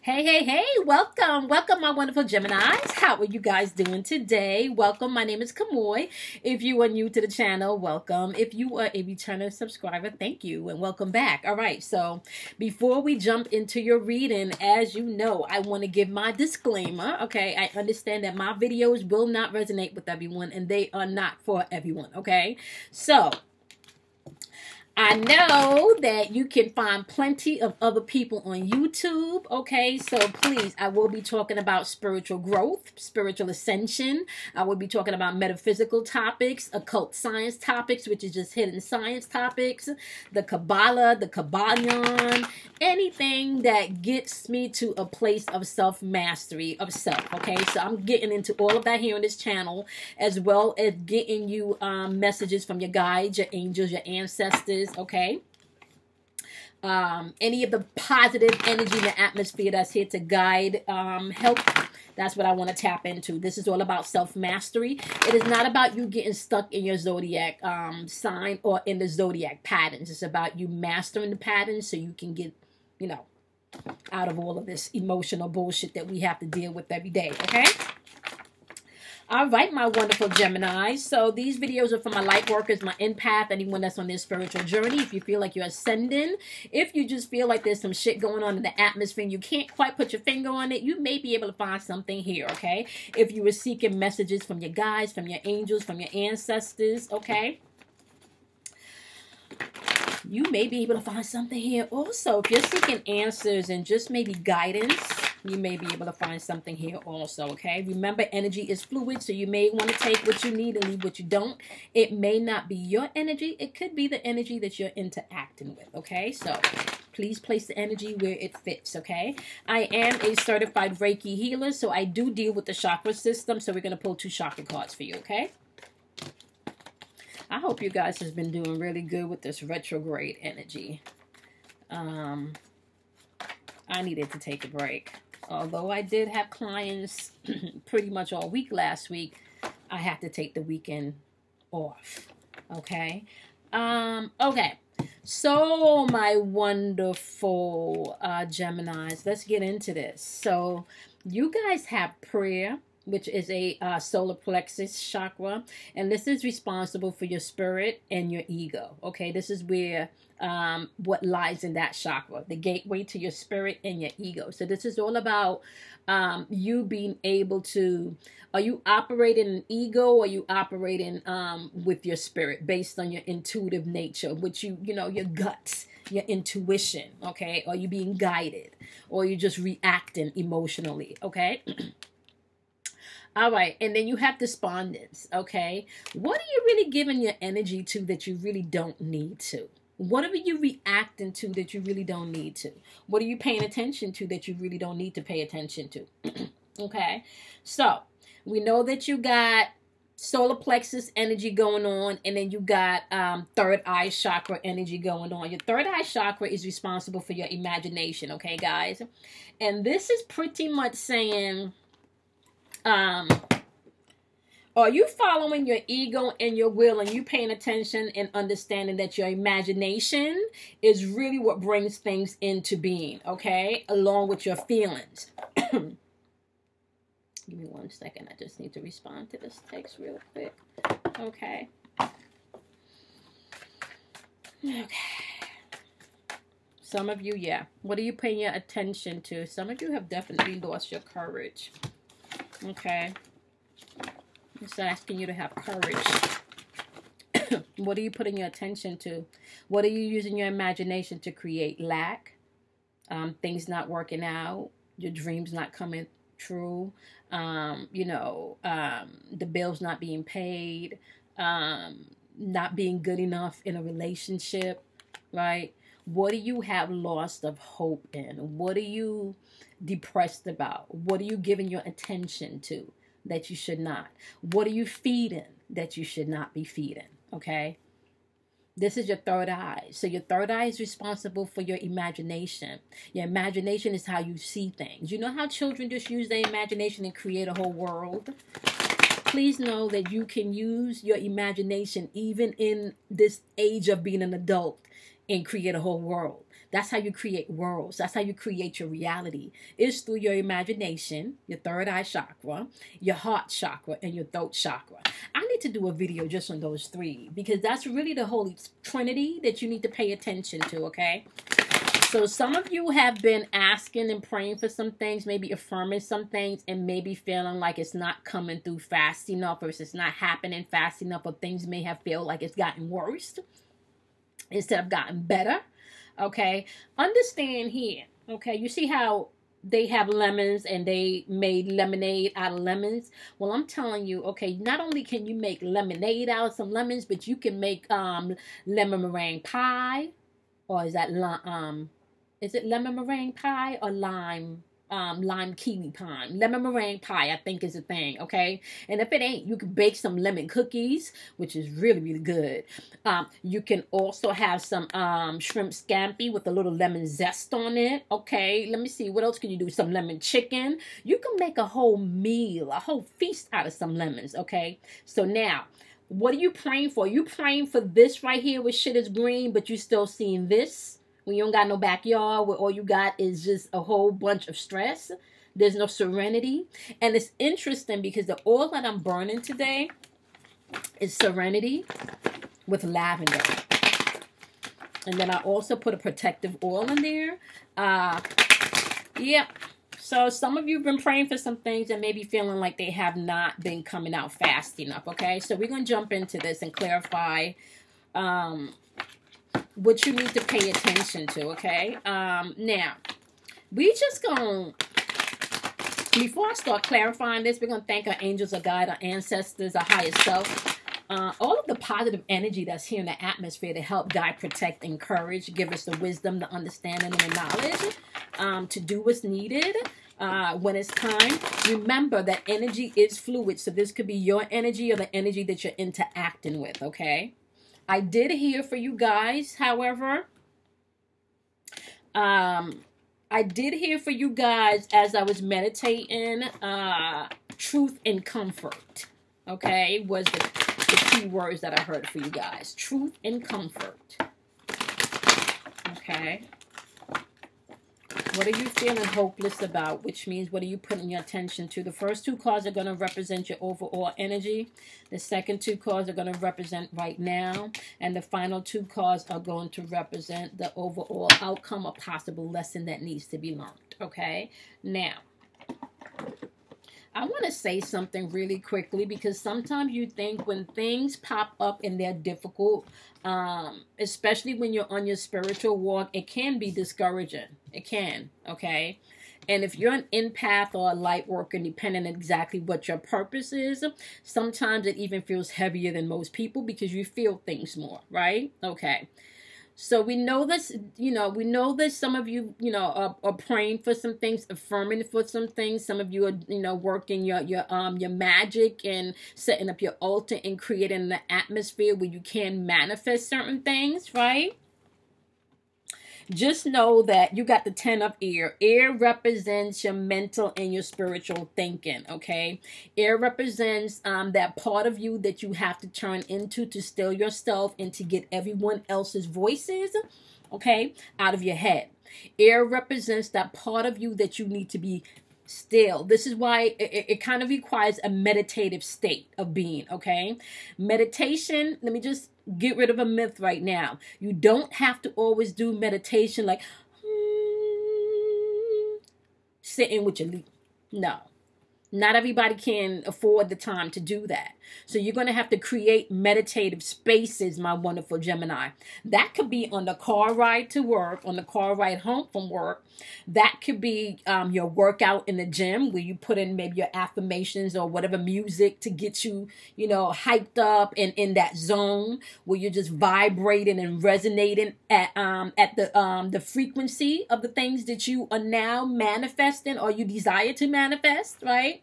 Hey, hey, hey, welcome my wonderful Geminis. How are you guys doing today? Welcome. My name is Kamoy. If you are new to the channel, welcome. If you are a returning subscriber, thank you and welcome back. All right, so before we jump into your reading, as you know, I want to give my disclaimer, okay? I understand that my videos will not resonate with everyone and they are not for everyone, okay? So I know that you can find plenty of other people on YouTube, okay? So please, I will be talking about spiritual growth, spiritual ascension. I will be talking about metaphysical topics, occult science topics, which is just hidden science topics, the Kabbalah, the Kabbalion, anything that gets me to a place of self-mastery of self, okay? So I'm getting into all of that here on this channel, as well as getting you messages from your guides, your angels, your ancestors, okay? Any of the positive energy in the atmosphere that's here to guide, help, that's what I want to tap into. This is all about self-mastery. It is not about you getting stuck in your zodiac sign or in the zodiac patterns. It's about you mastering the patterns so you can get, you know, out of all of this emotional bullshit that we have to deal with every day, okay? All right, my wonderful Gemini. So these videos are for my light workers, my empath, anyone that's on their spiritual journey. If you feel like you're ascending, if you just feel like there's some shit going on in the atmosphere and you can't quite put your finger on it, you may be able to find something here, okay? If you were seeking messages from your guides, from your angels, from your ancestors, okay? You may be able to find something here also. If you're seeking answers and just maybe guidance, you may be able to find something here also, okay? Remember, energy is fluid, so you may want to take what you need and leave what you don't. It may not be your energy. It could be the energy that you're interacting with, okay? So please place the energy where it fits, okay? I am a certified Reiki healer, so I do deal with the chakra system, so we're going to pull 2 chakra cards for you, okay? I hope you guys has been doing really good with this retrograde energy. I needed to take a break. Although I did have clients pretty much all week last week, I had to take the weekend off. Okay? Okay. So, my wonderful Geminis, let's get into this. So, you guys have prayer, which is a solar plexus chakra, and this is responsible for your spirit and your ego. Okay, this is where what lies in that chakra, the gateway to your spirit and your ego. So this is all about you being able to, are you operating an ego, or are you operating with your spirit based on your intuitive nature, which you know, your guts, your intuition, okay? Are you being guided, or are you just reacting emotionally, okay? All right, and then you have despondence, okay? What are you really giving your energy to that you really don't need to? What are you reacting to that you really don't need to? What are you paying attention to that you really don't need to pay attention to? Okay, so we know that you got solar plexus energy going on, and then you got third eye chakra energy going on. Your third eye chakra is responsible for your imagination, okay, guys? And this is pretty much saying, are you following your ego and your will, and you paying attention and understanding that your imagination is really what brings things into being, okay? Along with your feelings. Give me 1 second. I just need to respond to this text real quick. Okay. Okay. Some of you, yeah. What are you paying your attention to? Some of you have definitely lost your courage. Okay. It's asking you to have courage. What are you putting your attention to? What are you using your imagination to create? Lack, things not working out, your dreams not coming true, you know, the bills not being paid, not being good enough in a relationship, right? What do you have lost of hope in? What are you depressed about? What are you giving your attention to that you should not? What are you feeding that you should not be feeding? Okay? This is your third eye. So your third eye is responsible for your imagination. Your imagination is how you see things. You know how children just use their imagination and create a whole world? Please know that you can use your imagination even in this age of being an adult and create a whole world. That's how you create worlds. That's how you create your reality. It's through your imagination, your third eye chakra, your heart chakra, and your throat chakra. I need to do a video just on those three because that's really the holy trinity that you need to pay attention to, okay? So some of you have been asking and praying for some things, maybe affirming some things, and maybe feeling like it's not coming through fast enough, or it's not happening fast enough, or things may have felt like it's gotten worse instead of gotten better. Okay, understand here. Okay, you see how they have lemons and they made lemonade out of lemons? Well, I'm telling you, okay, not only can you make lemonade out of some lemons, but you can make lemon meringue pie, or is it lemon meringue pie or lime kiwi pie? Lemon meringue pie, I think, is a thing, okay? And if it ain't, you can bake some lemon cookies, which is really, really good. You can also have some shrimp scampi with a little lemon zest on it, okay? Let me see, what else can you do? Some lemon chicken. You can make a whole meal, a whole feast out of some lemons, okay? So now, what are you praying for? You praying for this right here where shit is green, but you still seeing this? When you don't got no backyard, where all you got is just a whole bunch of stress. There's no serenity. And it's interesting because the oil that I'm burning today is serenity with lavender. And then I also put a protective oil in there. Yeah. So some of you have been praying for some things and maybe feeling like they have not been coming out fast enough. Okay. So we're going to jump into this and clarify what you need to pay attention to, okay? Now, we just gonna, before I start clarifying this, we're gonna thank our angels, our guide, our ancestors, our higher self, all of the positive energy that's here in the atmosphere to help guide, protect, encourage, give us the wisdom, the understanding, and the knowledge to do what's needed when it's time. Remember that energy is fluid, so this could be your energy or the energy that you're interacting with, okay? I did hear for you guys, however, I did hear for you guys as I was meditating, truth and comfort, okay, was the key words that I heard for you guys. Truth and comfort, okay. What are you feeling hopeless about? Which means, what are you putting your attention to? The first two cards are going to represent your overall energy. The second two cards are going to represent right now. And the final two cards are going to represent the overall outcome or possible lesson that needs to be learned. Okay? Now, I want to say something really quickly because sometimes you think when things pop up and they're difficult, especially when you're on your spiritual walk, it can be discouraging. It can, okay? And if you're an empath or a light worker, depending on exactly what your purpose is, sometimes it even feels heavier than most people because you feel things more, right? Okay. So we know this, we know that some of you, are praying for some things, affirming for some things. Some of you are, working your magic and setting up your altar and creating an atmosphere where you can manifest certain things, right? Just know that you got the 10 of air. Air represents your mental and your spiritual thinking, okay? Air represents that part of you that you have to turn into to still yourself and to get everyone else's voices, okay, out of your head. Air represents that part of you that you need to be still. This is why it kind of requires a meditative state of being, okay? Meditation, let me just get rid of a myth right now. You don't have to always do meditation like sitting with your leaf. No. Not everybody can afford the time to do that. So you're going to have to create meditative spaces, my wonderful Gemini. That could be on the car ride to work, on the car ride home from work. That could be your workout in the gym where you put in maybe your affirmations or whatever music to get you, hyped up and in that zone where you're just vibrating and resonating at the frequency of the things that you are now manifesting or you desire to manifest, right?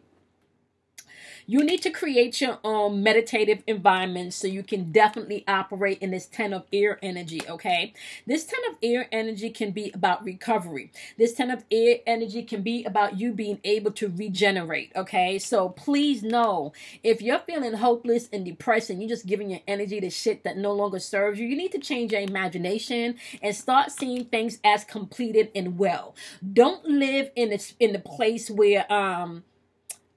You need to create your own meditative environment so you can definitely operate in this 10 of air energy, okay? This 10 of air energy can be about recovery. This 10 of air energy can be about you being able to regenerate, okay? So please know, if you're feeling hopeless and depressed and you're just giving your energy to shit that no longer serves you, you need to change your imagination and start seeing things as completed and well. Don't live in the place where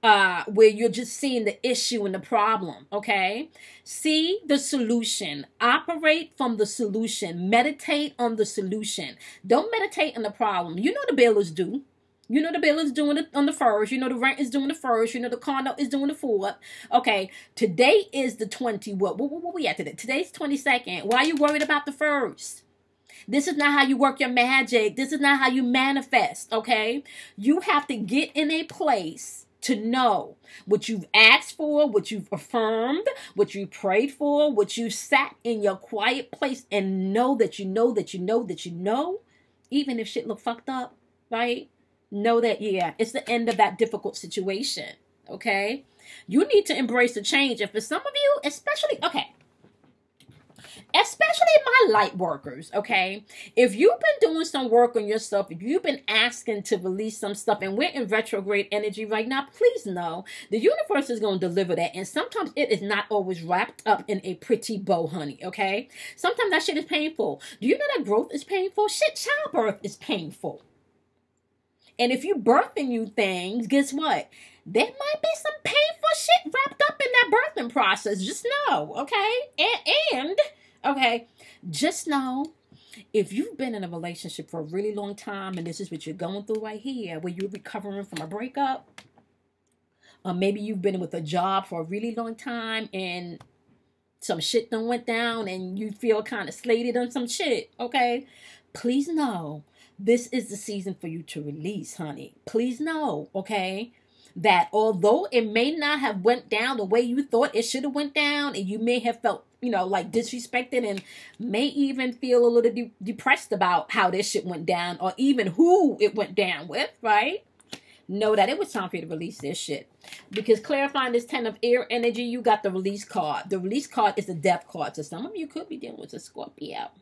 you're just seeing the issue and the problem, okay? See the solution. Operate from the solution. Meditate on the solution. Don't meditate on the problem. You know the bill is due. You know the bill is doing it on the first. You know the rent is doing the first. You know the condo is doing the fourth. Okay, today is the 20. What we at today? Today's 22nd. Why are you worried about the first? This is not how you work your magic. This is not how you manifest, okay? You have to get in a place to know what you've asked for, what you've affirmed, what you prayed for, what you sat in your quiet place and know that you know that you know that you know, even if shit look fucked up, right? Know that, yeah, it's the end of that difficult situation, okay? You need to embrace the change. And for some of you, especially my light workers, okay? If you've been doing some work on yourself, if you've been asking to release some stuff, and we're in retrograde energy right now, please know the universe is going to deliver that. And sometimes it is not always wrapped up in a pretty bow, honey, okay? Sometimes that shit is painful. Do you know that growth is painful? Shit, childbirth is painful. And if you birthing you things, guess what? There might be some painful shit wrapped up in that birthing process. Just know, okay? And okay, just know, if you've been in a relationship for a really long time and this is what you're going through right here, where you're recovering from a breakup, or maybe you've been with a job for a really long time and some shit done went down and you feel kind of slated on some shit, okay? Please know, this is the season for you to release, honey. Please know, okay, that although it may not have went down the way you thought it should have went down, and you may have felt, you know, like disrespected and may even feel a little depressed about how this shit went down or even who it went down with, right? Know that it was time for you to release this shit. Because clarifying this 10 of air energy, you got the release card. The release card is the death card. So some of you could be dealing with a Scorpio.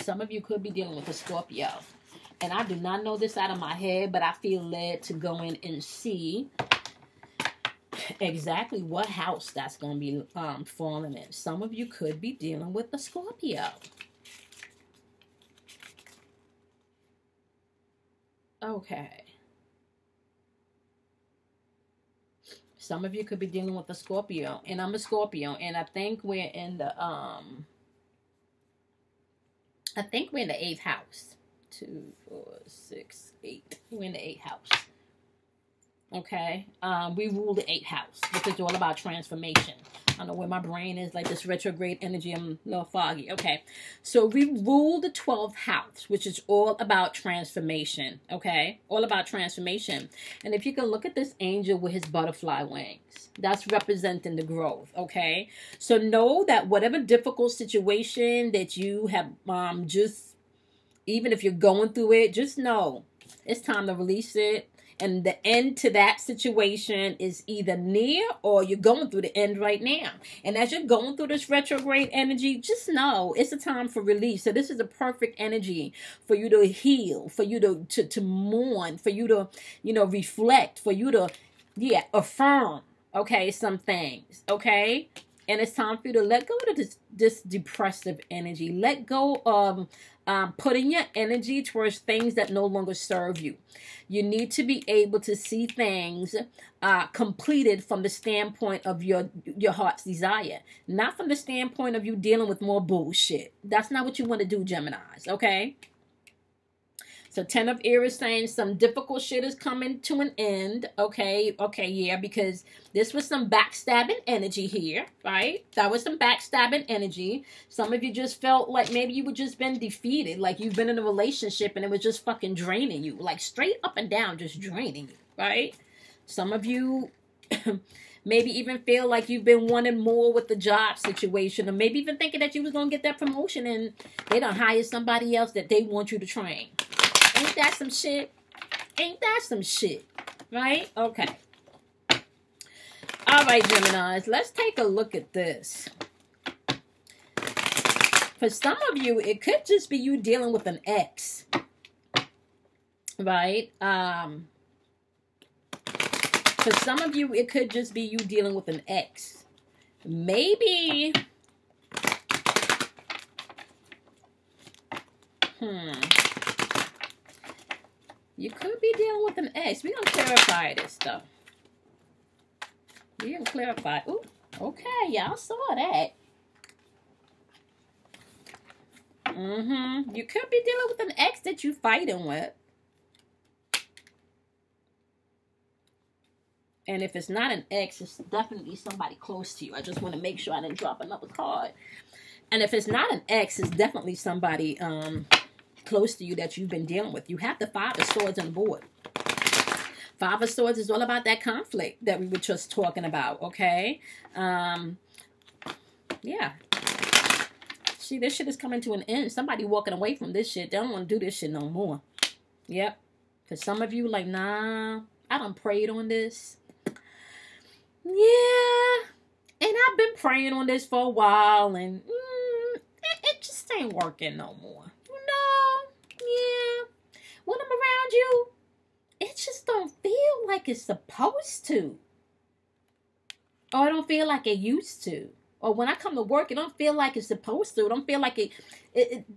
Some of you could be dealing with a Scorpio. And I do not know this out of my head, but I feel led to go in and see exactly what house that's going to be falling in. Some of you could be dealing with a Scorpio. Okay. Some of you could be dealing with a Scorpio. And I'm a Scorpio. And I think we're in the 8th house. 2, 4, 6, 8. We're in the 8th house. Okay. We rule the 8th house, which is all about transformation. I don't know where my brain is, like this retrograde energy. I'm a little foggy. Okay. So we rule the 12th house, which is all about transformation. Okay. All about transformation. And if you can look at this angel with his butterfly wings, that's representing the growth. Okay. So know that whatever difficult situation that you have even if you're going through it, just know it's time to release it. And the end to that situation is either near or you're going through the end right now. And as you're going through this retrograde energy, just know it's a time for release. So this is a perfect energy for you to heal, for you to mourn, for you to, reflect, for you to, affirm, okay, some things, okay? And it's time for you to let go of this depressive energy. Let go of putting your energy towards things that no longer serve you. You need to be able to see things completed from the standpoint of your heart's desire. Not from the standpoint of you dealing with more bullshit. That's not what you want to do, Geminis, okay? So 10 of air is saying some difficult shit is coming to an end. Okay, yeah, because this was some backstabbing energy here, right? That was some backstabbing energy. Some of you just felt like maybe you were just been defeated. Like you've been in a relationship and it was just fucking draining you. Like straight up and down, just draining you, right? Some of you maybe even feel like you've been wanting more with the job situation. Or maybe even thinking that you was going to get that promotion and they done hired somebody else that they want you to train. Ain't that some shit? Ain't that some shit? Right? Okay. All right, Geminis, let's take a look at this. For some of you, it could just be you dealing with an ex. Right? For some of you, it could just be you dealing with an ex. Maybe... You could be dealing with an ex. We're going to clarify this stuff. We're going to clarify. Ooh, okay, y'all saw that. You could be dealing with an ex that you're fighting with. And if it's not an ex, it's definitely somebody close to you. I just want to make sure I didn't drop another card. And if it's not an ex, it's definitely somebody close to you that you've been dealing with. You have the Five of Swords on the board. Five of Swords is all about that conflict that we were just talking about, okay? Yeah. See, this shit is coming to an end. Somebody walking away from this shit. They don't want to do this shit no more. Yep. For some of you, like, nah, I done prayed on this. Yeah. And I've been praying on this for a while, and it just ain't working no more. Yeah, when I'm around you, it just don't feel like it's supposed to. Or I don't feel like it used to. Or when I come to work, it don't feel like it's supposed to. It don't feel like it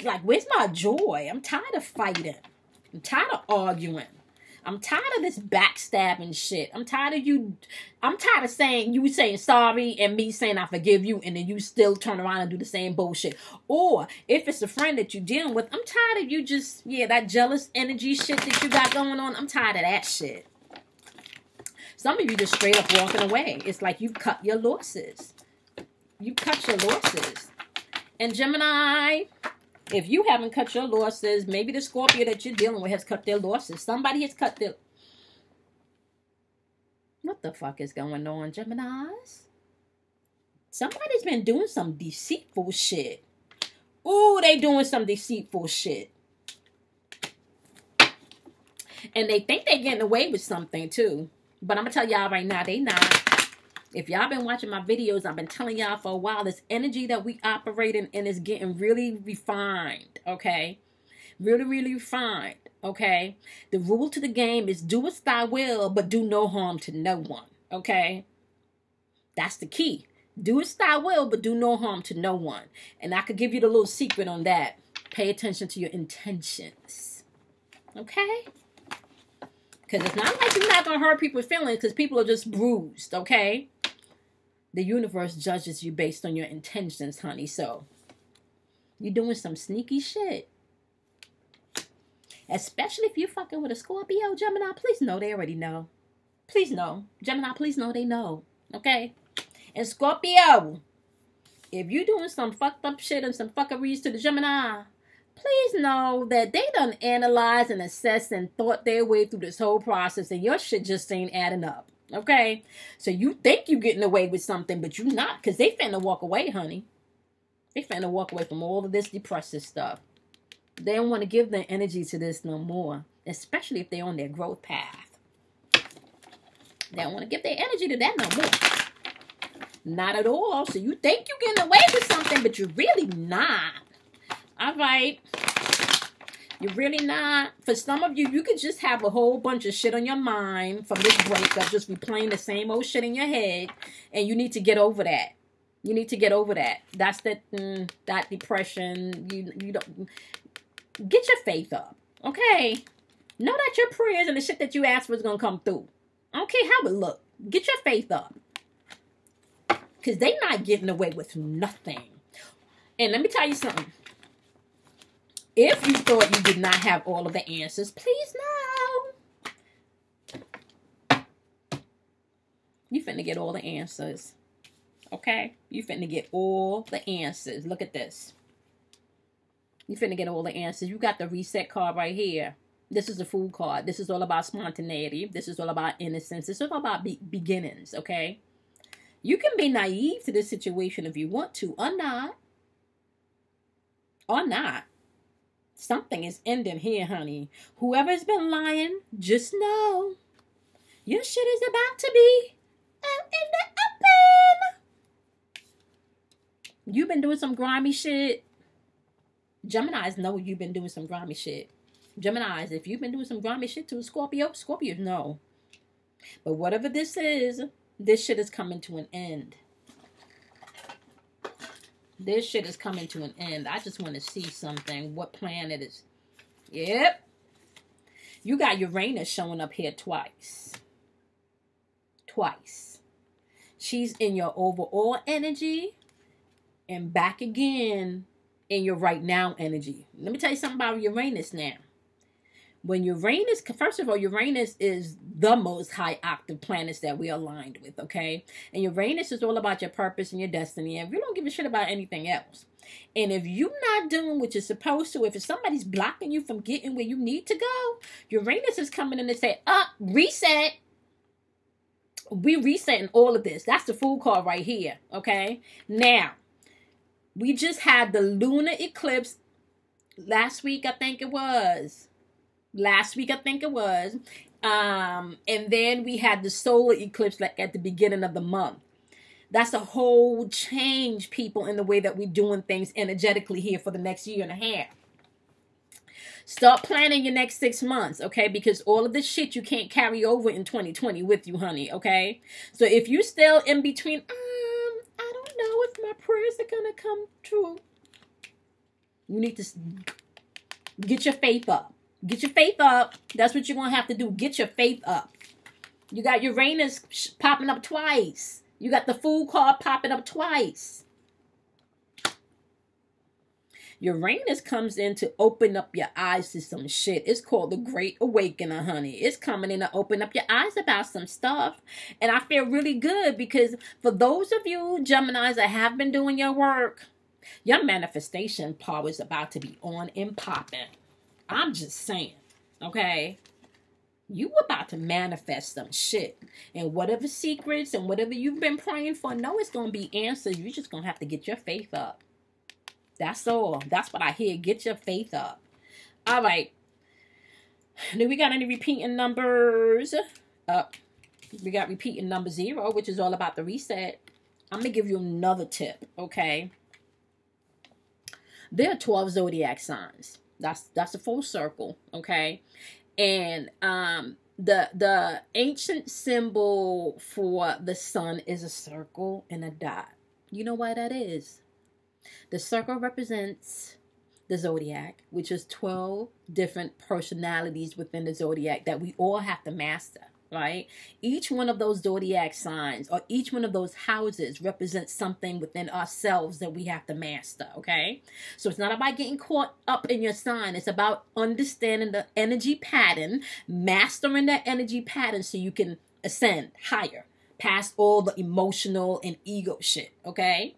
like, where's my joy? I'm tired of fighting. I'm tired of arguing. I'm tired of this backstabbing shit. I'm tired of you. I'm tired of you saying sorry and me saying I forgive you, and then you still turn around and do the same bullshit. Or if it's a friend that you're dealing with, I'm tired of you just, that jealous energy shit that you got going on. I'm tired of that shit. Some of you just straight up walking away. It's like you cut your losses. You cut your losses. And Gemini, if you haven't cut your losses, maybe the Scorpio that you're dealing with has cut their losses. Somebody has cut their... What the fuck is going on, Geminis? Somebody's been doing some deceitful shit. Ooh, they doing some deceitful shit. And they think they're getting away with something, too. But I'm going to tell y'all right now, they not. If y'all been watching my videos, I've been telling y'all for a while, this energy that we operate in and is getting really refined, okay? Really, really refined, okay? The rule to the game is do as thy will, but do no harm to no one, okay? That's the key. Do as thy will, but do no harm to no one. And I could give you the little secret on that. Pay attention to your intentions, okay? Because it's not like you're not going to hurt people's feelings, because people are just bruised, okay? The universe judges you based on your intentions, honey. So, you're doing some sneaky shit. Especially if you're fucking with a Scorpio, Gemini, please know they already know. Please know. Gemini, please know they know. Okay? And Scorpio, if you're doing some fucked up shit and some fuckeries to the Gemini, please know that they done analyzed and assessed and thought their way through this whole process, and your shit just ain't adding up. Okay? So you think you getting away with something, but you not, because they finna walk away, honey. They finna walk away from all of this depressive stuff. They don't want to give their energy to this no more, especially if they're on their growth path. They don't want to give their energy to that no more. Not at all. So you think you're getting away with something, but you're really not. All right. You're really not. For some of you, you could just have a whole bunch of shit on your mind from this breakup, just replaying the same old shit in your head, and you need to get over that. You need to get over that. That's that depression. You don't get your faith up, okay? Know that your prayers and the shit that you asked for is gonna come through. I don't care how it look. Get your faith up, cause they not getting away with nothing. And let me tell you something. If you thought you did not have all of the answers, please know. You finna get all the answers. Okay? You finna get all the answers. Look at this. You finna get all the answers. You got the reset card right here. This is the Fool card. This is all about spontaneity. This is all about innocence. This is all about beginnings, okay? You can be naive to this situation if you want to, or not. Or not. Something is ending here, honey. Whoever's been lying, just know Your shit is about to be out in the open. You've been doing some grimy shit. Geminis know you've been doing some grimy shit. Geminis, if you've been doing some grimy shit to a Scorpio, Scorpios know. But whatever this is, this shit is coming to an end. This shit is coming to an end. I just want to see something. What planet is... Yep. You got Uranus showing up here twice. Twice. She's in your overall energy and back again in your right now energy. Let me tell you something about Uranus now. When Uranus, first of all, Uranus is the most high octave planets that we are aligned with, okay? And Uranus is all about your purpose and your destiny, and we don't give a shit about anything else. And if you're not doing what you're supposed to, if somebody's blocking you from getting where you need to go, Uranus is coming in and say, reset. We resetting all of this. That's the Fool card right here, okay? Now, we just had the lunar eclipse last week, I think it was. And then we had the solar eclipse like at the beginning of the month. That's a whole change, people, in the way that we're doing things energetically here for the next year and a half. Start planning your next 6 months, okay? Because all of this shit you can't carry over in 2020 with you, honey, okay? So if you still in between, I don't know if my prayers are gonna come true. You need to get your faith up. Get your faith up. That's what you're going to have to do. Get your faith up. You got Uranus popping up twice. You got the Fool card popping up twice. Uranus comes in to open up your eyes to some shit. It's called the Great Awakener, honey. It's coming in to open up your eyes about some stuff. And I feel really good because for those of you Geminis that have been doing your work, your manifestation power is about to be on and popping. I'm just saying, okay? You about to manifest some shit. And whatever secrets and whatever you've been praying for, no, it's going to be answered. You're just going to have to get your faith up. That's all. That's what I hear. Get your faith up. All right. Do we got any repeating numbers? We got repeating number 0, which is all about the reset. I'm going to give you another tip, okay? There are 12 zodiac signs. That's a full circle, okay? And the ancient symbol for the sun is a circle and a dot. You know why that is? The circle represents the zodiac, which is 12 different personalities within the zodiac that we all have to master. Right? Each one of those zodiac signs or each one of those houses represents something within ourselves that we have to master, okay? So it's not about getting caught up in your sign. It's about understanding the energy pattern, mastering that energy pattern so you can ascend higher, past all the emotional and ego shit, okay?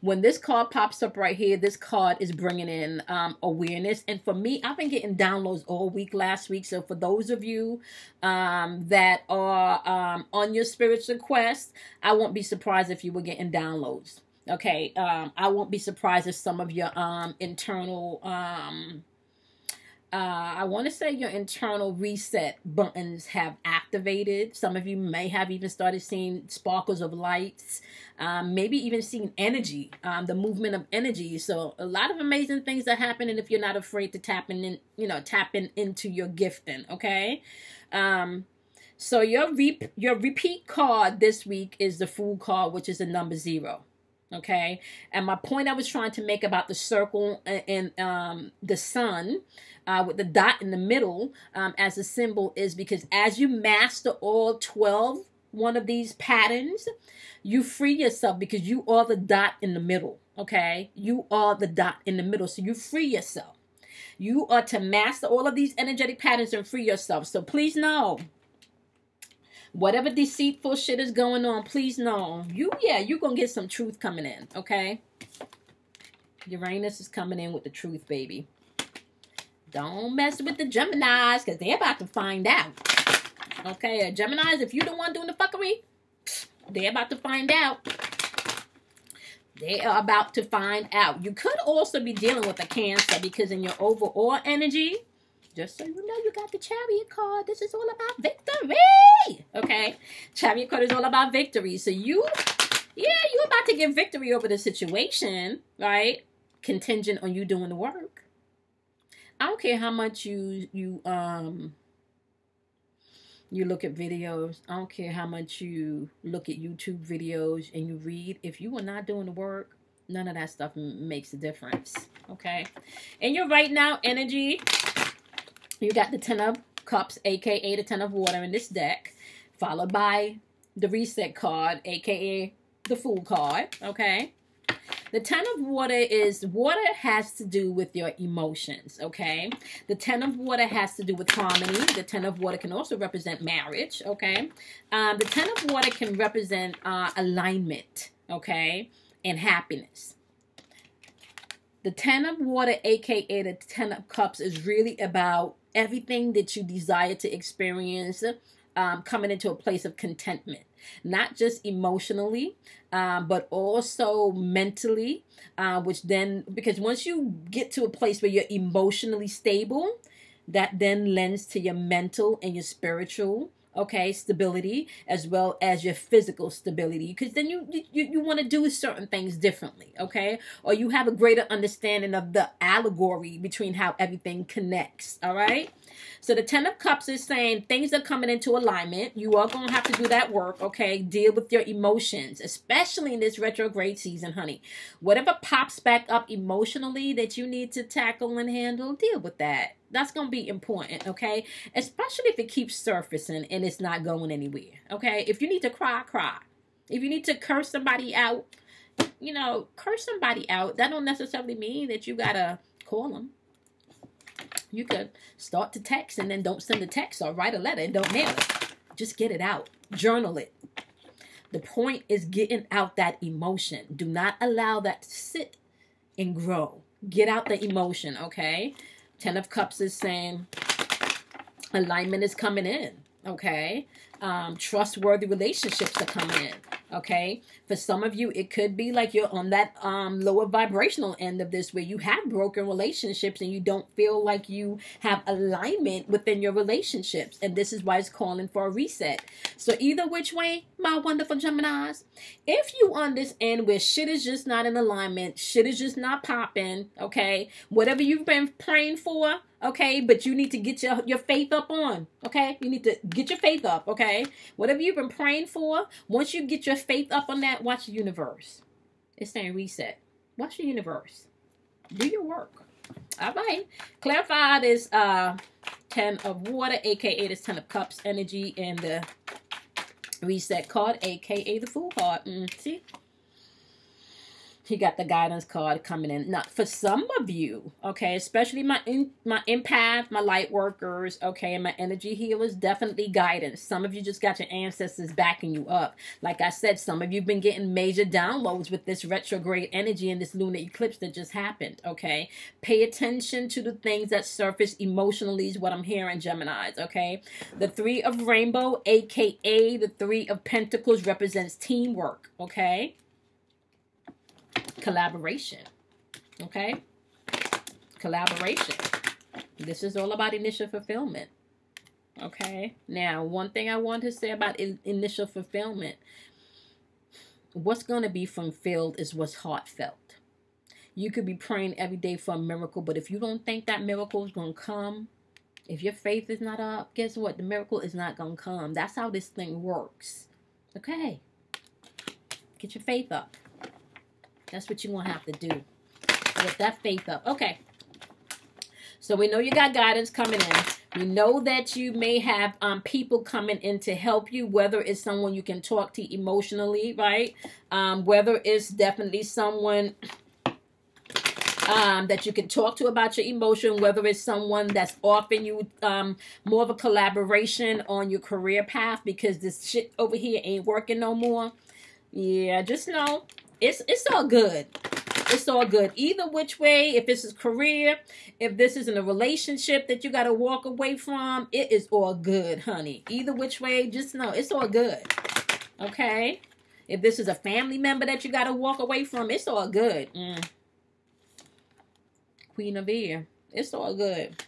When this card pops up right here, this card is bringing in awareness. And for me, I've been getting downloads all week last week. So for those of you that are on your spiritual quest, I won't be surprised if you were getting downloads. Okay, I won't be surprised if some of your internal... I want to say your internal reset buttons have activated. Some of you may have even started seeing sparkles of lights, maybe even seeing energy, the movement of energy. So a lot of amazing things are happening if you're not afraid to tap into your gifting. Okay. So your repeat card this week is the Fool card, which is a number 0. Okay. And my point I was trying to make about the circle and the sun with the dot in the middle as a symbol is because as you master all 12 one of these patterns, you free yourself because you are the dot in the middle. Okay. You are the dot in the middle. So you free yourself. You are to master all of these energetic patterns and free yourself. So please know, whatever deceitful shit is going on, please know, you're going to get some truth coming in, okay? Uranus is coming in with the truth, baby. Don't mess with the Geminis, because they're about to find out. Okay, Geminis, if you're the one doing the fuckery, they're about to find out. They are about to find out. You could also be dealing with a Cancer, because in your overall energy, Just so you know, you got the Chariot card. This is all about victory. Okay? Chariot card is all about victory. So you're about to get victory over the situation, right? Contingent on you doing the work. I don't care how much you look at videos. I don't care how much you look at YouTube videos and you read. If you are not doing the work, none of that stuff makes a difference. Okay? And your right now energy, you got the 10 of Cups, aka the 10 of Water in this deck, followed by the Reset card, aka the Fool card. Okay? The 10 of Water is, water has to do with your emotions, okay? The 10 of Water has to do with harmony. The 10 of Water can also represent marriage, okay? The 10 of Water can represent alignment, okay? And happiness. The 10 of Water, aka the 10 of Cups, is really about everything that you desire to experience, coming into a place of contentment. Not just emotionally, but also mentally, which then, because once you get to a place where you're emotionally stable, that then lends to your mental and your spiritual, okay, stability, as well as your physical stability, because then you want to do certain things differently, okay, or you have a greater understanding of the allegory between how everything connects. All right. So the 10 of Cups is saying things are coming into alignment. You are going to have to do that work, okay? Deal with your emotions, especially in this retrograde season, honey. Whatever pops back up emotionally that you need to tackle and handle, deal with that. That's going to be important, okay? Especially if it keeps surfacing and it's not going anywhere, okay? If you need to cry, cry. If you need to curse somebody out, you know, curse somebody out. That don't necessarily mean that you got to call them. You could start to text and then don't send a text or write a letter and don't mail it. Just get it out. Journal it. The point is getting out that emotion. Do not allow that to sit and grow. Get out the emotion, okay? 10 of Cups is saying alignment is coming in, okay? Trustworthy relationships are coming in, okay? For some of you, it could be like you're on that lower vibrational end of this, where you have broken relationships and you don't feel like you have alignment within your relationships. And this is why it's calling for a reset. So either which way, my wonderful Geminis, if you on this end where shit is just not in alignment, shit is just not popping, okay? Whatever you've been praying for, okay, but you need to get your faith up on, okay? You need to get your faith up, okay? Whatever you've been praying for, once you get your faith up on that, watch the universe. It's saying reset. Watch the universe. Do your work. All right. Clarify this 10 of Water, aka this 10 of Cups energy, and the Reset card, aka the Fool card. See? He got the guidance card coming in. Now, for some of you, okay, especially my empath, my light workers, okay, and my energy healers, definitely guidance. Some of you just got your ancestors backing you up. Like I said, some of you have been getting major downloads with this retrograde energy and this lunar eclipse that just happened, okay? Pay attention to the things that surface emotionally is what I'm hearing, Geminis, okay? The 3 of Rainbow, aka the 3 of Pentacles, represents teamwork, okay? Collaboration, okay? Collaboration. This is all about initial fulfillment, okay? Now, one thing I want to say about initial fulfillment, what's going to be fulfilled is what's heartfelt. You could be praying every day for a miracle, but if you don't think that miracle is going to come, if your faith is not up, guess what? The miracle is not going to come. That's how this thing works, okay? Get your faith up. That's what you're going to have to do. Get that faith up. Okay. So we know you got guidance coming in. We know that you may have people coming in to help you, whether it's someone you can talk to emotionally, right? Whether it's definitely someone that you can talk to about your emotion, whether it's someone that's offering you more of a collaboration on your career path because this shit over here ain't working no more. Yeah, just know. It's all good. It's all good. Either which way, if this is career, if this is in a relationship that you got to walk away from, it is all good, honey. Either which way, just know it's all good. Okay? If this is a family member that you got to walk away from, it's all good. Queen of Air. It's all good.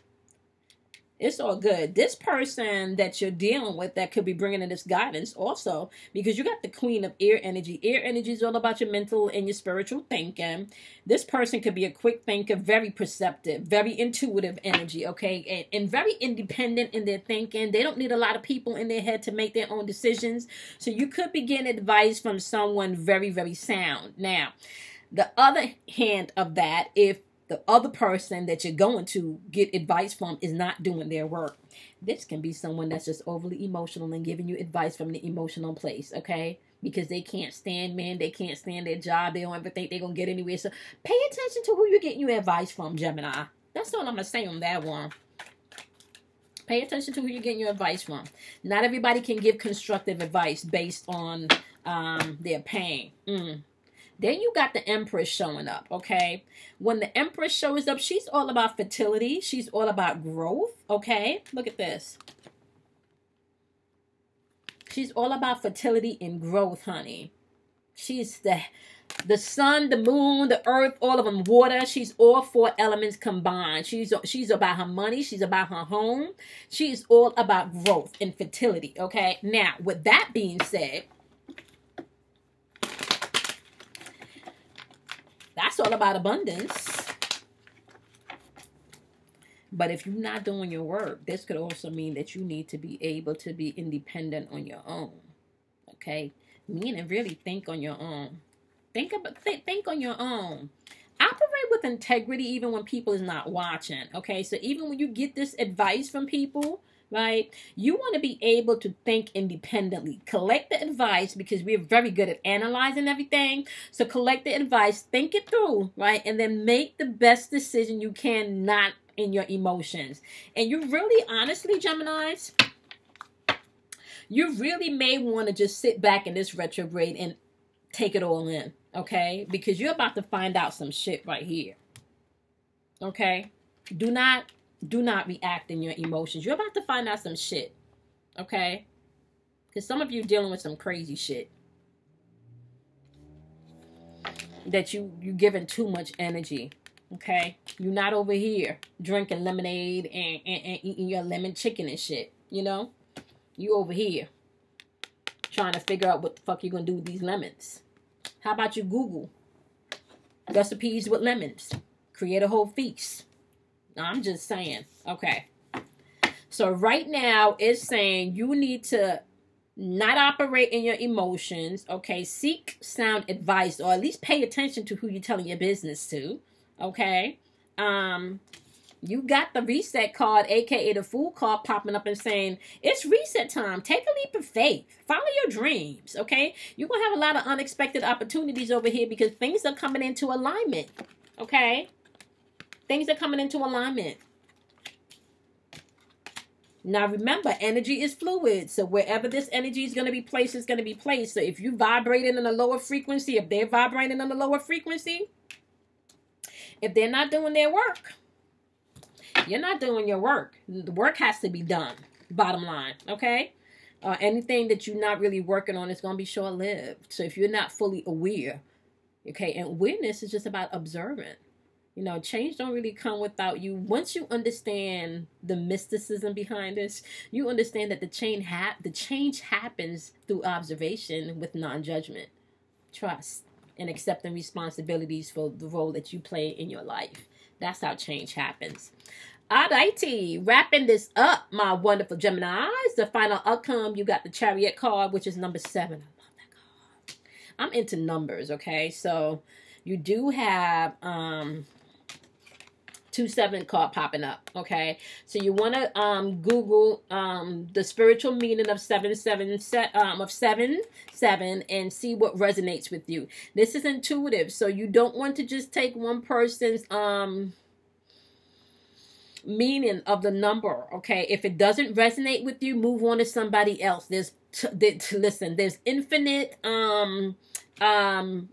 It's all good. This person that you're dealing with that could be bringing in this guidance also, because you got the Queen of Air energy. Air energy is all about your mental and your spiritual thinking. This person could be a quick thinker, very perceptive, very intuitive energy, okay? And very independent in their thinking. They don't need a lot of people in their head to make their own decisions. So you could be getting advice from someone very, very sound. Now, the other hand of that, if the other person that you're going to get advice from is not doing their work, this can be someone that's just overly emotional and giving you advice from the emotional place, okay? Because they can't stand men, they can't stand their job, they don't ever think they're going to get anywhere. So pay attention to who you're getting your advice from, Gemini. That's all I'm going to say on that one. Pay attention to who you're getting your advice from. Not everybody can give constructive advice based on their pain. Then you got the Empress showing up, okay? When the Empress shows up, she's all about fertility. She's all about growth, okay? Look at this. She's all about fertility and growth, honey. She's the sun, the moon, the earth, all of them, water. She's all four elements combined. She's about her money. She's about her home. She's all about growth and fertility, okay? Now, with that being said, that's all about abundance. But if you're not doing your work, this could also mean that you need to be able to be independent on your own. Okay? Meaning really think on your own. Think on your own. Operate with integrity even when people is not watching. Okay? So even when you get this advice from people, right, you want to be able to think independently. Collect the advice, because we're very good at analyzing everything. So collect the advice, think it through, right, and then make the best decision you can, not in your emotions. And you really, honestly, Geminis, you really may want to just sit back in this retrograde and take it all in, okay? Because you're about to find out some shit right here, okay? Do not react in your emotions. You're about to find out some shit, okay? Because some of you dealing with some crazy shit that you giving too much energy, okay? You're not over here drinking lemonade and eating your lemon chicken and shit, you know? You over here trying to figure out what the fuck you're going to do with these lemons. How about you Google recipes with lemons? Create a whole feast. I'm just saying. Okay. So right now it's saying you need to not operate in your emotions. Okay. Seek sound advice, or at least pay attention to who you're telling your business to. Okay. You got the reset card, aka the Fool card, popping up and saying it's reset time. Take a leap of faith. Follow your dreams. Okay. You're going to have a lot of unexpected opportunities over here because things are coming into alignment. Okay. Things are coming into alignment. Now remember, energy is fluid. So wherever this energy is going to be placed, it's going to be placed. So if you vibrating in a lower frequency, if they're vibrating on a lower frequency, if they're not doing their work, you're not doing your work. The work has to be done. Bottom line. Okay? Anything that you're not really working on is going to be short-lived. So if you're not fully aware, okay, and awareness is just about observing. You know, change don't really come without you. Once you understand the mysticism behind this, you understand that the change happens through observation with non-judgment, trust, and accepting responsibilities for the role that you play in your life. That's how change happens. Alrighty, wrapping this up, my wonderful Geminis. The final outcome, you got the Chariot card, which is number 7. I love that card. I'm into numbers, okay? So you do have 2-7 card popping up, okay? So you want to Google the spiritual meaning of 7 and see what resonates with you. This is intuitive, so you don't want to just take one person's meaning of the number, okay? If it doesn't resonate with you, move on to somebody else. Listen, there's infinite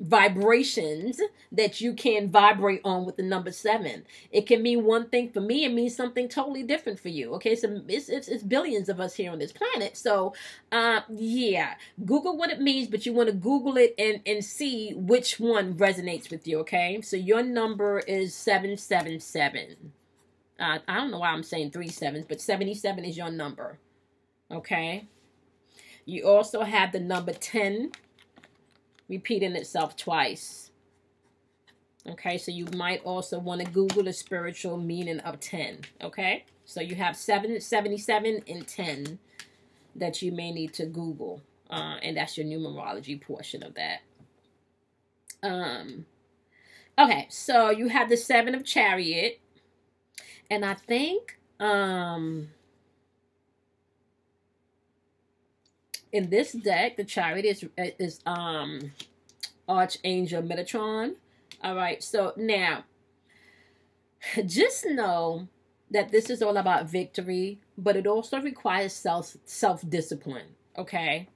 vibrations that you can vibrate on with the number 7. It can mean one thing for me, it means something totally different for you, okay? So it's billions of us here on this planet. So yeah, Google what it means, but you want to Google it and see which one resonates with you, okay? So your number is 777. I don't know why I'm saying 3 sevens, but 77 is your number. Okay. You also have the number 10 repeating itself twice. Okay, so you might also want to Google the spiritual meaning of 10. Okay, so you have 77, and 10 that you may need to Google. And that's your numerology portion of that. Okay, so you have the 7 of Chariot. And I think in this deck, the Chariot is Archangel Metatron. All right, so now just know that this is all about victory, but it also requires self-discipline. Okay,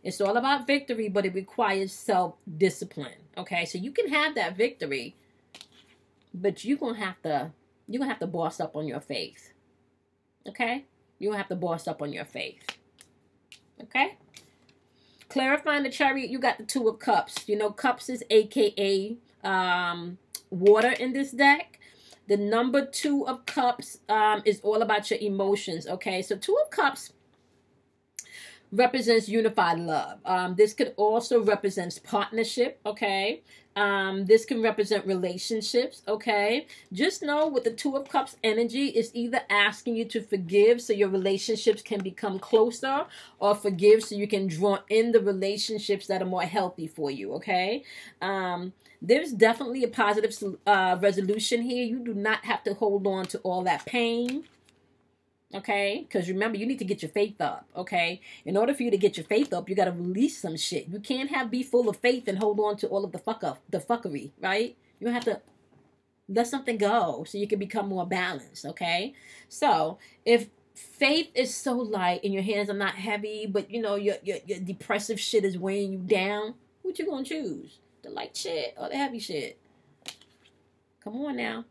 it's all about victory, but it requires self-discipline. Okay, so you can have that victory, but you're gonna have to boss up on your faith. Okay, you're gonna have to boss up on your faith. Okay. Clarifying the Chariot, you got the 2 of Cups. You know, Cups is AKA water in this deck. The number 2 of Cups is all about your emotions. Okay, so 2 of Cups represents unified love. This could also represent partnership. Okay, this can represent relationships. Okay, just know with the 2 of Cups energy, it's either asking you to forgive so your relationships can become closer, or forgive so you can draw in the relationships that are more healthy for you. Okay, there's definitely a positive resolution here. You do not have to hold on to all that pain. Okay, because remember, you need to get your faith up. Okay, in order for you to get your faith up, you got to release some shit. You can't be full of faith and hold on to all of the fuckery, right? You have to let something go so you can become more balanced. Okay, so if faith is so light and your hands are not heavy, but you know your depressive shit is weighing you down, what you gonna choose? The light shit or the heavy shit? Come on now.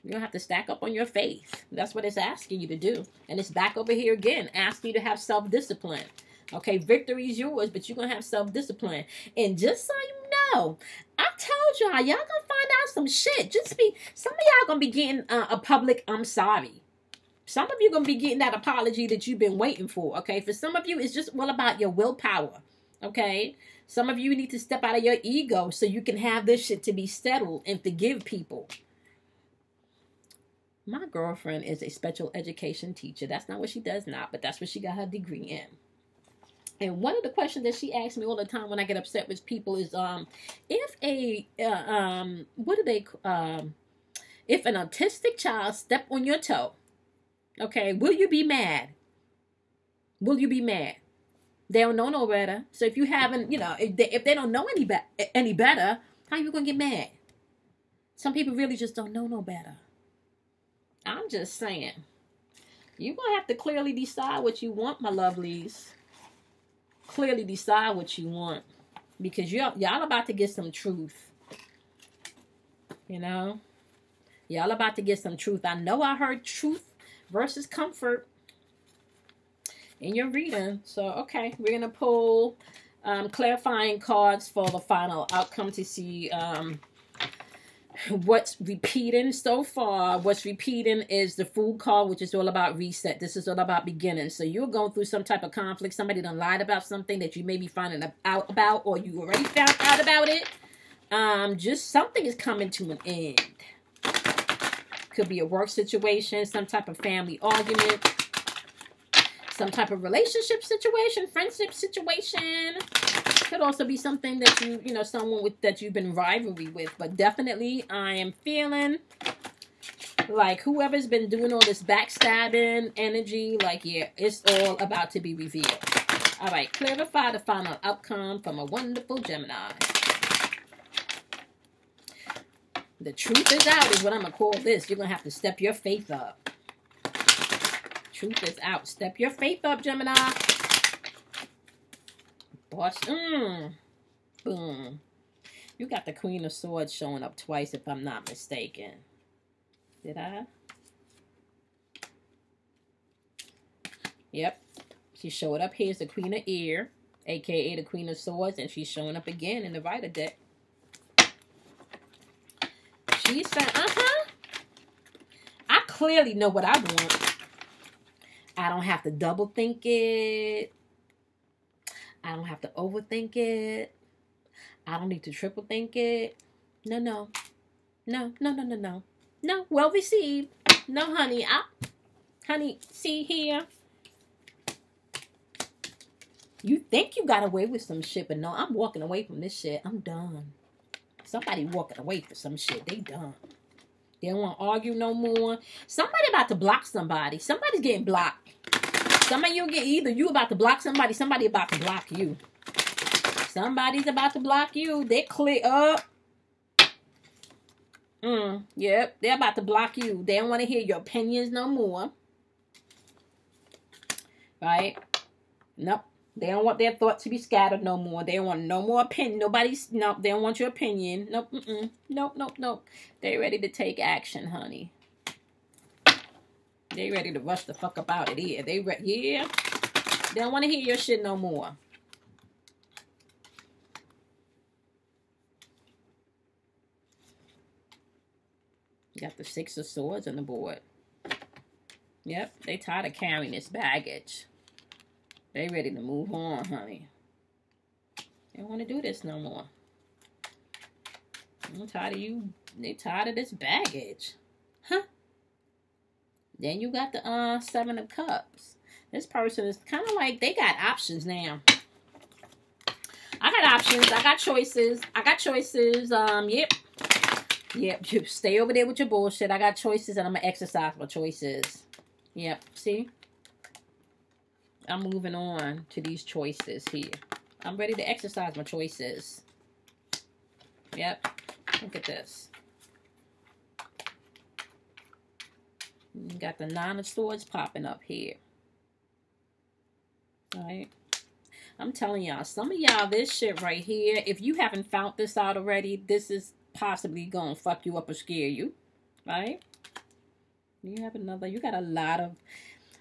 You're going to have to stack up on your faith. That's what it's asking you to do. And it's back over here again, asking you to have self-discipline. Okay, victory is yours, but you're going to have self-discipline. And just so you know, I told y'all going to find out some shit. Some of y'all going to be getting a public I'm sorry. Some of you going to be getting that apology that you've been waiting for. Okay, for some of you, it's just all about your willpower. Okay, some of you need to step out of your ego so you can have this shit to be settled and forgive people. My girlfriend is a special education teacher. That's not what she does now, but that's what she got her degree in. And one of the questions that she asks me all the time when I get upset with people is, if an autistic child step on your toe, okay, will you be mad? Will you be mad? They don't know no better. So if you haven't, if they don't know any better, how are you gonna get mad? Some people really just don't know no better. I'm just saying, you're going to have to clearly decide what you want, my lovelies. Clearly decide what you want. Because y'all about to get some truth. You know? Y'all about to get some truth. I know I heard truth versus comfort in your reading. So, okay. We're going to pull clarifying cards for the final outcome to see what's repeating so far. What's repeating is the Fool card, which is all about reset. This is all about beginning. So you're going through some type of conflict. Somebody done lied about something that you may be finding out about, or you already found out about it. Just something is coming to an end. Could be a work situation, some type of family argument, some type of relationship situation, friendship situation. Could also be something that someone that you've been rivalry with. But definitely, I am feeling like whoever's been doing all this backstabbing energy, like, yeah, it's all about to be revealed. All right, clarify the final outcome from a wonderful Gemini. The truth is out is what I'm going to call this. You're going to have to step your faith up. Truth is out. Step your faith up, Gemini. Boss. Boom. You got the Queen of Swords showing up twice, if I'm not mistaken. Did I? Yep. She showed up. Here's the Queen of Ear, a.k.a. the Queen of Swords, and she's showing up again in the Rider deck. She said, I clearly know what I want. I don't have to double think it. I don't have to overthink it. I don't need to triple think it. No, no. No, no, no, no, no. No, well received. No, honey. Honey, see here. You think you got away with some shit, but no, I'm walking away from this shit. I'm done. Somebody walking away for some shit. They done. They don't want to argue no more. Somebody about to block somebody. Somebody's getting blocked. Some of you get either you about to block somebody, somebody about to block you. Somebody's about to block you. They clear up. Yep, they're about to block you. They don't want to hear your opinions no more. Right? Nope. They don't want their thoughts to be scattered no more. They don't want no more opinion. Nope, they don't want your opinion. Nope, nope, nope, nope. They ready to take action, honey. They ready to rush the fuck up out of here. Yeah. They don't want to hear your shit no more. You got the 6 of Swords on the board. Yep, they tired of carrying this baggage. They ready to move on, honey. They don't want to do this no more. I'm tired of you. They tired of this baggage. Huh? Then you got the 7 of Cups. This person is kind of like they got options now. I got options. I got choices. Yep. Yep. You stay over there with your bullshit. I got choices and I'm going to exercise my choices. Yep. See? I'm moving on to these choices here. I'm ready to exercise my choices. Yep. Look at this. You got the 9 of Swords popping up here. All right. I'm telling y'all, some of y'all, this shit right here, if you haven't found this out already, this is possibly going to fuck you up or scare you. Right? You have another, you got a lot of,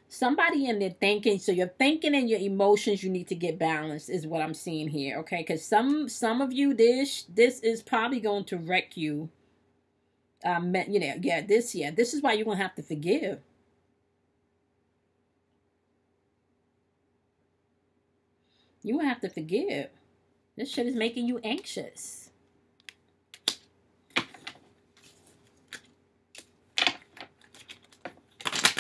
somebody in there thinking, so your thinking and your emotions, you need to get balanced is what I'm seeing here. Okay? Because some of you, this is probably going to wreck you. You know, this is why you're going to have to forgive. You will have to forgive. This shit is making you anxious.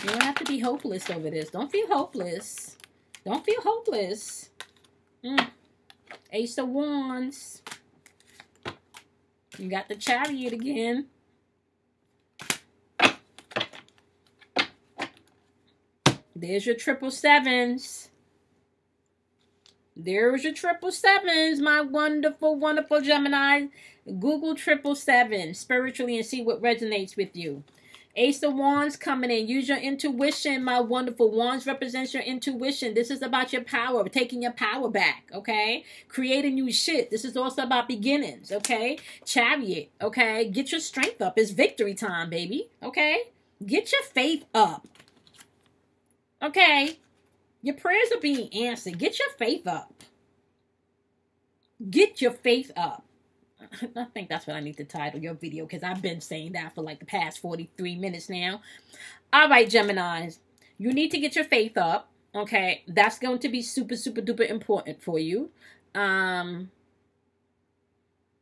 You don't have to be hopeless over this. Don't feel hopeless. Don't feel hopeless. Ace of Wands. You got the Chariot again. There's your 777s. There's your 777s, my wonderful, wonderful Gemini. Google 777 spiritually and see what resonates with you. Ace of Wands coming in. Use your intuition, my wonderful. Wands represents your intuition. This is about your power, taking your power back, okay? Creating new shit. This is also about beginnings, okay? Chariot, okay? Get your strength up. It's victory time, baby, okay? Get your faith up, okay? Your prayers are being answered. Get your faith up. Get your faith up. I think that's what I need to title your video because I've been saying that for like the past 43 minutes now. All right, Geminis. You need to get your faith up. Okay. That's going to be super, super duper important for you.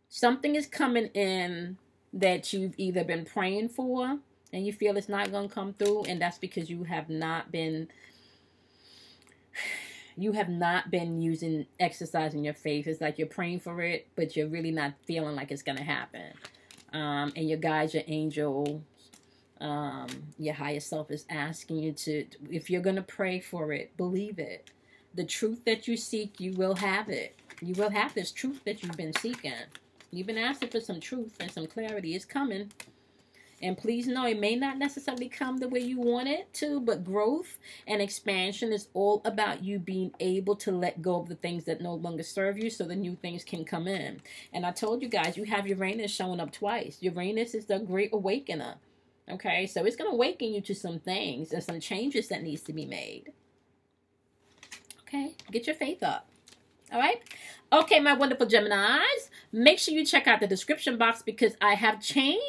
Something is coming in that you've either been praying for and you feel it's not going to come through. And that's because you have not been exercising your faith. It's like you're praying for it, but you're really not feeling like it's going to happen. And your guides, your angel, your higher self is asking you to, if you're going to pray for it, believe it. The truth that you seek, you will have it. You will have this truth that you've been seeking. You've been asking for some truth and some clarity. It's coming. And please know, it may not necessarily come the way you want it to, but growth and expansion is all about you being able to let go of the things that no longer serve you so the new things can come in. And I told you guys, you have Uranus showing up twice. Uranus is the great awakener. Okay, so it's going to awaken you to some things and some changes that needs to be made. Okay, get your faith up. All right. Okay, my wonderful Geminis. Make sure you check out the description box because I have changed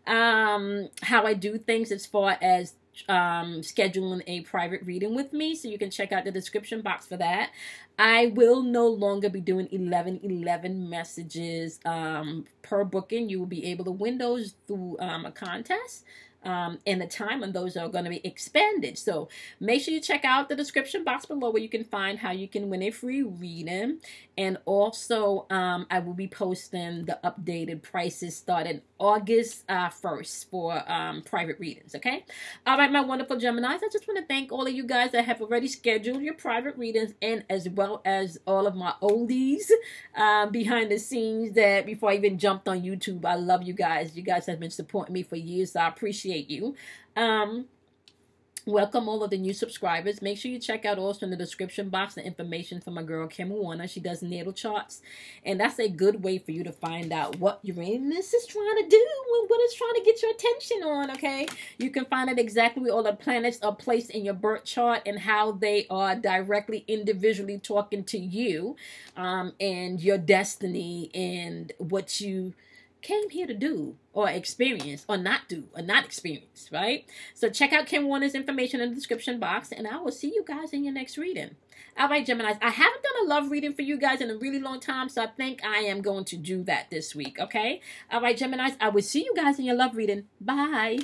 how I do things as far as scheduling a private reading with me, so you can check out the description box for that. I will no longer be doing 11 messages per booking. You will be able to win those through a contest. And the time on those are going to be expanded. So make sure you check out the description box below where you can find how you can win a free reading. And also, I will be posting the updated prices starting August 1st for private readings, okay? All right, my wonderful Geminis, I just want to thank all of you guys that have already scheduled your private readings, and as well as all of my oldies behind the scenes that before I even jumped on YouTube. I love you guys. You guys have been supporting me for years, so I appreciate you. Welcome all of the new subscribers. Make sure you check out also in the description box the information from my girl Kim Warner. She does natal charts, and that's a good way for you to find out what Uranus is trying to do and what it's trying to get your attention on, okay? You can find out exactly where all the planets are placed in your birth chart and how they are directly, individually talking to you and your destiny and what you came here to do or experience or not do or not experience, right? So check out Kim Warner's information in the description box, and I will see you guys in your next reading. All right, Geminis, I haven't done a love reading for you guys in a really long time, so I think I am going to do that this week, okay? All right, Geminis, I will see you guys in your love reading. Bye.